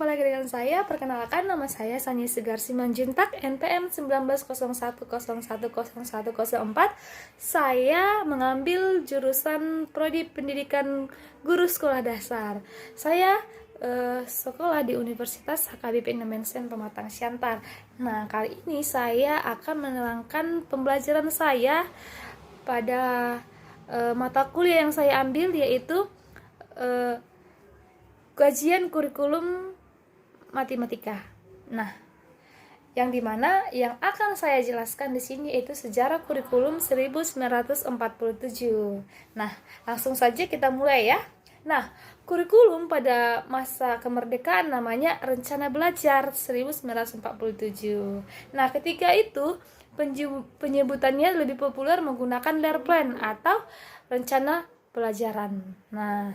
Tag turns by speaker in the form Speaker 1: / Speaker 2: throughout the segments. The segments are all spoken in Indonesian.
Speaker 1: berjumpa lagi dengan saya. Perkenalkan, nama saya Sanyi Segar Simanjuntak, NPM 1901010104. Saya mengambil jurusan Prodi Pendidikan Guru Sekolah Dasar. Saya sekolah di Universitas HKBP Indomensen Pematang Siantar. Nah, kali ini saya akan menerangkan pembelajaran saya pada mata kuliah yang saya ambil, yaitu kajian kurikulum matematika. Nah, yang dimana yang akan saya jelaskan di sini yaitu sejarah kurikulum 1947. Nah, langsung saja kita mulai ya. Nah, kurikulum pada masa kemerdekaan namanya Rencana Belajar 1947. Nah, ketika itu penyebutannya lebih populer menggunakan Lehrplan atau rencana pelajaran. Nah,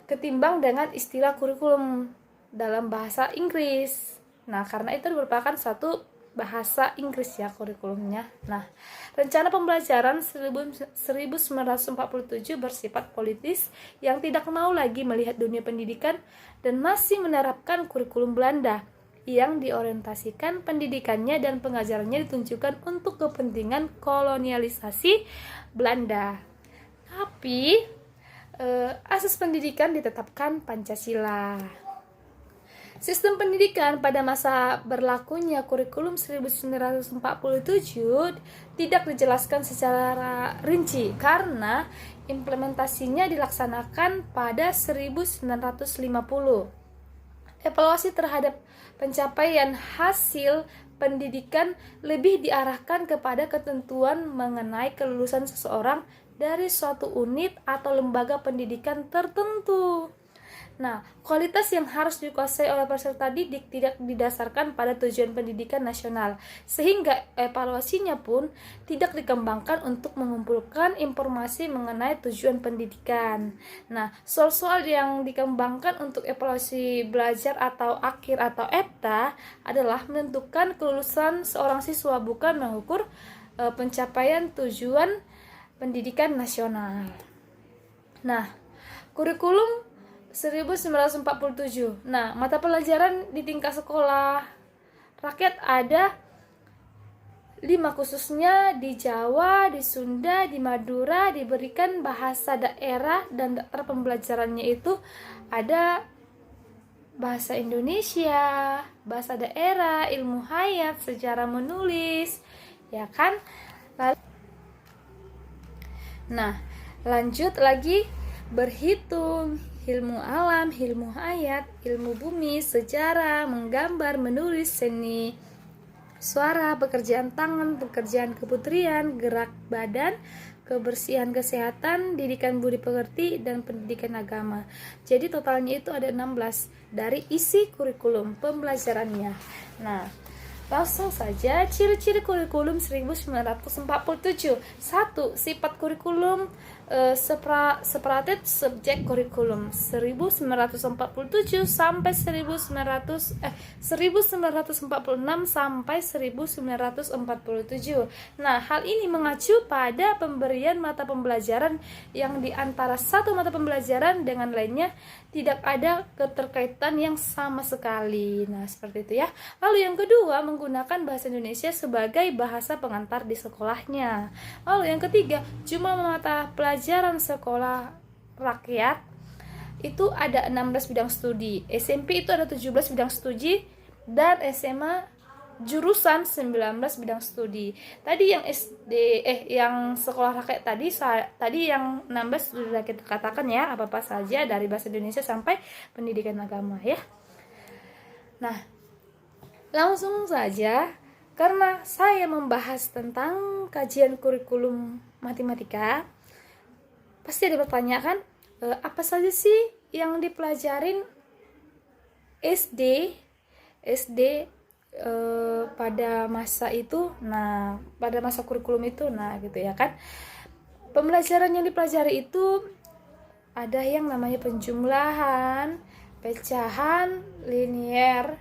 Speaker 1: ketimbang dengan istilah kurikulum dalam bahasa Inggris. Nah, karena itu merupakan suatu bahasa Inggris ya kurikulumnya. Nah, rencana pembelajaran 1947 bersifat politis yang tidak mau lagi melihat dunia pendidikan dan masih menerapkan kurikulum Belanda yang diorientasikan pendidikannya dan pengajarannya ditunjukkan untuk kepentingan kolonialisasi Belanda. Tapi asas pendidikan ditetapkan Pancasila. Sistem pendidikan pada masa berlakunya kurikulum 1947 tidak dijelaskan secara rinci karena implementasinya dilaksanakan pada 1950. Evaluasi terhadap pencapaian hasil pendidikan lebih diarahkan kepada ketentuan mengenai kelulusan seseorang dari suatu unit atau lembaga pendidikan tertentu. Nah, kualitas yang harus dikuasai oleh peserta didik tidak didasarkan pada tujuan pendidikan nasional, sehingga evaluasinya pun tidak dikembangkan untuk mengumpulkan informasi mengenai tujuan pendidikan. Nah, soal-soal yang dikembangkan untuk evaluasi belajar atau akhir atau EBTA adalah menentukan kelulusan seorang siswa, bukan mengukur pencapaian tujuan pendidikan nasional. Nah, kurikulum 1947. Nah, mata pelajaran di tingkat sekolah rakyat ada 5, khususnya di Jawa, di Sunda, di Madura diberikan bahasa daerah dan daftar pembelajarannya itu ada bahasa Indonesia, bahasa daerah, ilmu hayat, sejarah menulis, ya kan? Nah, lanjut lagi berhitung, ilmu alam, ilmu hayat, ilmu bumi, sejarah, menggambar, menulis, seni suara, pekerjaan tangan, pekerjaan keputrian, gerak badan, kebersihan kesehatan, didikan budi pekerti, dan pendidikan agama. Jadi totalnya itu ada 16 dari isi kurikulum pembelajarannya. Nah, langsung saja ciri-ciri kurikulum 1947. 1. Sifat kurikulum separated subject kurikulum 1947 sampai 1946 sampai 1947. Nah, hal ini mengacu pada pemberian mata pembelajaran yang di antara satu mata pembelajaran dengan lainnya tidak ada keterkaitan yang sama sekali. Nah, seperti itu ya. Lalu yang kedua, menggunakan bahasa Indonesia sebagai bahasa pengantar di sekolahnya. Lalu yang ketiga, cuma mata pelajaran sekolah rakyat itu ada 16 bidang studi. SMP itu ada 17 bidang studi dan SMA jurusan 19 bidang studi. Tadi yang yang sekolah rakyat tadi yang 16 sudah kita katakan ya, apa-apa saja dari bahasa Indonesia sampai pendidikan agama ya. Nah, langsung saja karena saya membahas tentang kajian kurikulum matematika, pasti ada pertanyaan, apa saja sih yang dipelajarin SD pada masa itu. Nah, pada masa kurikulum itu, nah gitu ya kan. Pembelajaran yang dipelajari itu ada yang namanya penjumlahan, pecahan, linier,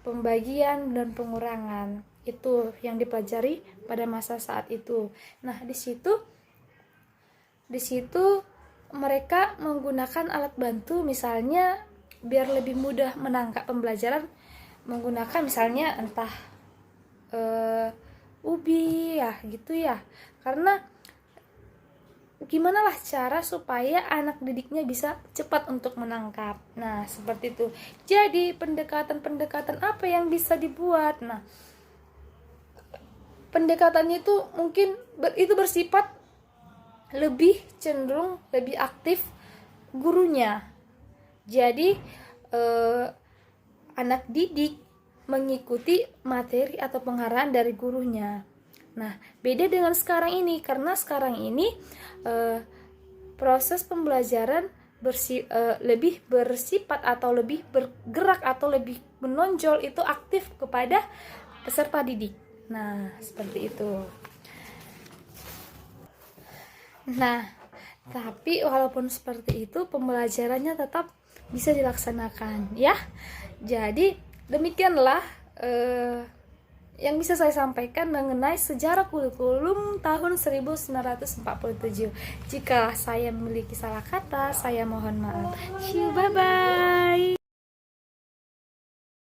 Speaker 1: pembagian, dan pengurangan. Itu yang dipelajari pada masa saat itu. Nah, di situ mereka menggunakan alat bantu, misalnya biar lebih mudah menangkap pembelajaran menggunakan misalnya entah ubi ya gitu ya. Karena gimana lah cara supaya anak didiknya bisa cepat untuk menangkap. Nah, seperti itu. Jadi, pendekatan-pendekatan apa yang bisa dibuat? Nah, pendekatannya itu mungkin itu bersifat lebih cenderung lebih aktif gurunya. Jadi anak didik mengikuti materi atau pengarahan dari gurunya. Nah, beda dengan sekarang ini, karena sekarang ini proses pembelajaran lebih bersifat atau lebih bergerak atau lebih menonjol itu aktif kepada peserta didik. Nah, seperti itu. Nah, tapi walaupun seperti itu pembelajarannya tetap bisa dilaksanakan ya. Jadi demikianlah yang bisa saya sampaikan mengenai sejarah kurikulum tahun 1947. Jika saya memiliki salah kata, saya mohon maaf. Bye bye.